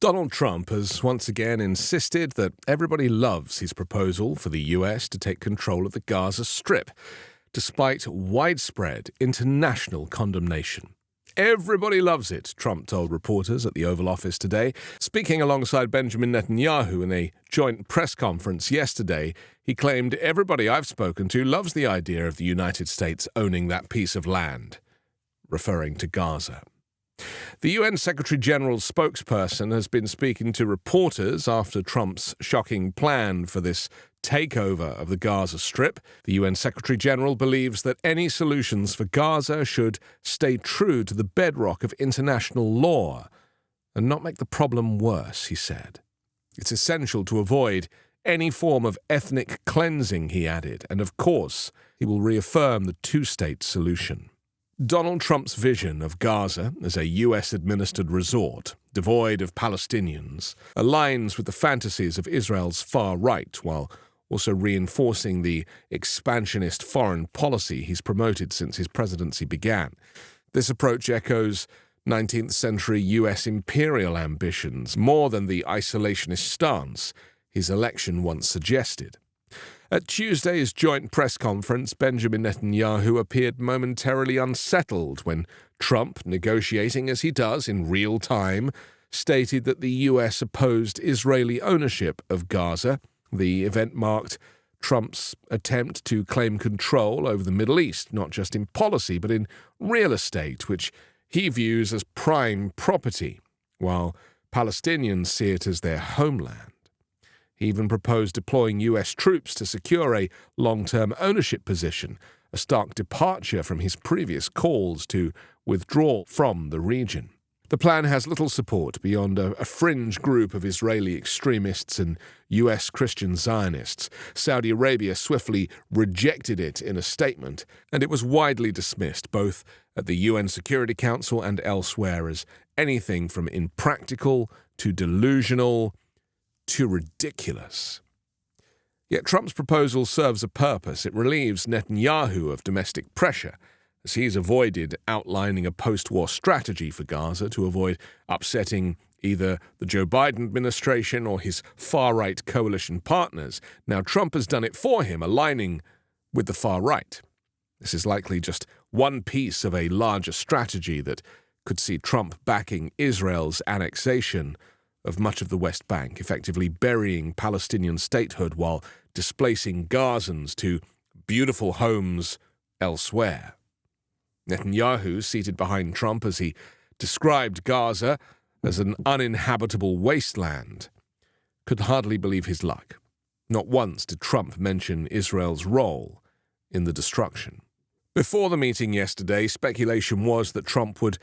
Donald Trump has once again insisted that everybody loves his proposal for the US to take control of the Gaza Strip, despite widespread international condemnation. Everybody loves it, Trump told reporters at the Oval Office today. Speaking alongside Benjamin Netanyahu in a joint press conference yesterday, he claimed everybody I've spoken to loves the idea of the United States owning that piece of land, referring to Gaza. The UN Secretary-General's spokesperson has been speaking to reporters after Trump's shocking plan for this takeover of the Gaza Strip. The UN Secretary-General believes that any solutions for Gaza should stay true to the bedrock of international law and not make the problem worse, he said. It's essential to avoid any form of ethnic cleansing, he added, and of course, he will reaffirm the two-state solution. Donald Trump's vision of Gaza as a US-administered resort, devoid of Palestinians, aligns with the fantasies of Israel's far right, while also reinforcing the expansionist foreign policy he's promoted since his presidency began. This approach echoes 19th century US imperial ambitions more than the isolationist stance his election once suggested. At Tuesday's joint press conference, Benjamin Netanyahu appeared momentarily unsettled when Trump, negotiating as he does in real time, stated that the US opposed Israeli ownership of Gaza. The event marked Trump's attempt to claim control over the Middle East, not just in policy, but in real estate, which he views as prime property, while Palestinians see it as their homeland. He even proposed deploying US troops to secure a long-term ownership position, a stark departure from his previous calls to withdraw from the region. The plan has little support beyond a fringe group of Israeli extremists and US Christian Zionists. Saudi Arabia swiftly rejected it in a statement, and it was widely dismissed both at the UN Security Council and elsewhere as anything from impractical to delusional to ridiculous. Yet Trump's proposal serves a purpose. It relieves Netanyahu of domestic pressure, as he's avoided outlining a post-war strategy for Gaza to avoid upsetting either the Joe Biden administration or his far-right coalition partners. Now Trump has done it for him, aligning with the far right. This is likely just one piece of a larger strategy that could see Trump backing Israel's annexation of much of the West Bank, effectively burying Palestinian statehood while displacing Gazans to beautiful homes elsewhere. Netanyahu, seated behind Trump as he described Gaza as an uninhabitable wasteland, could hardly believe his luck. Not once did Trump mention Israel's role in the destruction. Before the meeting yesterday, speculation was that Trump would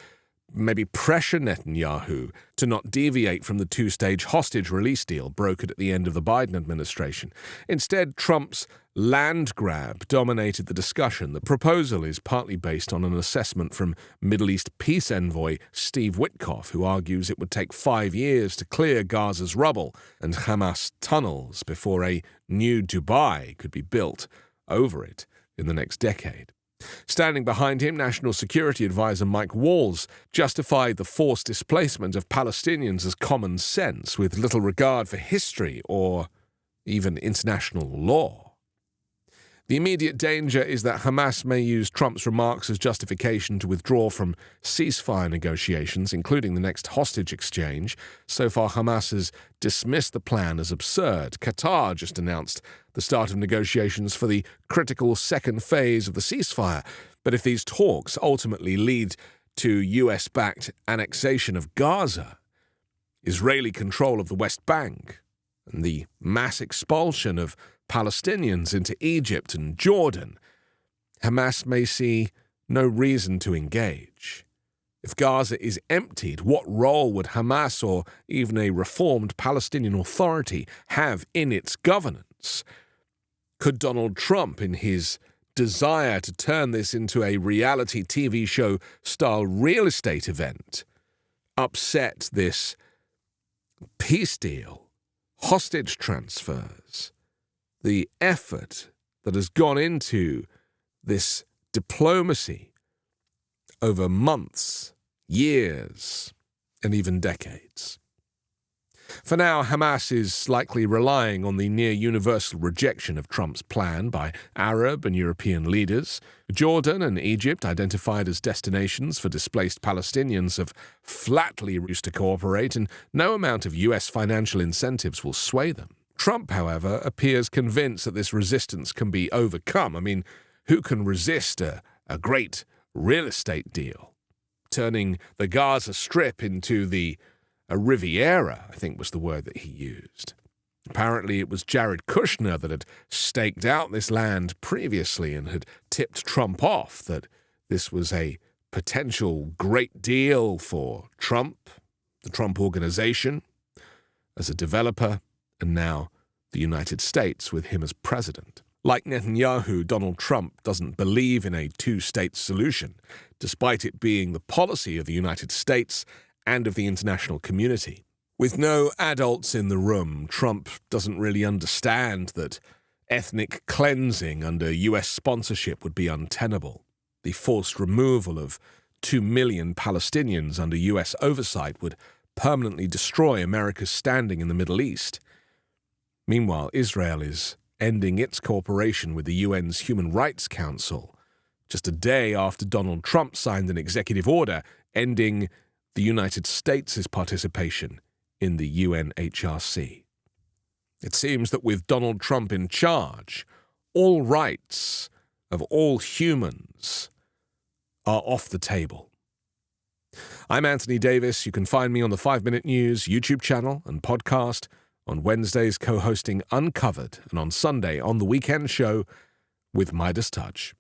maybe pressure Netanyahu to not deviate from the two-stage hostage release deal brokered at the end of the Biden administration. Instead, Trump's land grab dominated the discussion. The proposal is partly based on an assessment from Middle East peace envoy Steve Witkoff, who argues it would take 5 years to clear Gaza's rubble and Hamas tunnels before a new Dubai could be built over it in the next decade. Standing behind him, National Security Advisor Mike Walls justified the forced displacement of Palestinians as common sense, with little regard for history or even international law. The immediate danger is that Hamas may use Trump's remarks as justification to withdraw from ceasefire negotiations, including the next hostage exchange. So far, Hamas has dismissed the plan as absurd. Qatar just announced the start of negotiations for the critical second phase of the ceasefire. But if these talks ultimately lead to US-backed annexation of Gaza, Israeli control of the West Bank, and the mass expulsion of Palestinians into Egypt and Jordan, Hamas may see no reason to engage. If Gaza is emptied, what role would Hamas or even a reformed Palestinian Authority have in its governance? Could Donald Trump, in his desire to turn this into a reality TV show-style real estate event, upset this peace deal, hostage transfers, the effort that has gone into this diplomacy over months, years, and even decades? For now, Hamas is likely relying on the near-universal rejection of Trump's plan by Arab and European leaders. Jordan and Egypt, identified as destinations for displaced Palestinians, have flatly refused to cooperate, and no amount of U.S. financial incentives will sway them. Trump, however, appears convinced that this resistance can be overcome. I mean, who can resist a great real estate deal? Turning the Gaza Strip into a Riviera, I think was the word that he used. Apparently it was Jared Kushner that had staked out this land previously and had tipped Trump off that this was a potential great deal for Trump, the Trump organization, as a developer, and now the United States with him as president. Like Netanyahu, Donald Trump doesn't believe in a two-state solution, despite it being the policy of the United States and of the international community. With no adults in the room, Trump doesn't really understand that ethnic cleansing under U.S. sponsorship would be untenable. The forced removal of 2 million Palestinians under U.S. oversight would permanently destroy America's standing in the Middle East. Meanwhile, Israel is ending its cooperation with the UN's Human Rights Council, just a day after Donald Trump signed an executive order ending the United States' participation in the UNHRC. It seems that with Donald Trump in charge, all rights of all humans are off the table. I'm Anthony Davis. You can find me on the 5 Minute News YouTube channel and podcast, on Wednesdays co-hosting Uncovered, and on Sunday on The Weekend Show with Midas Touch.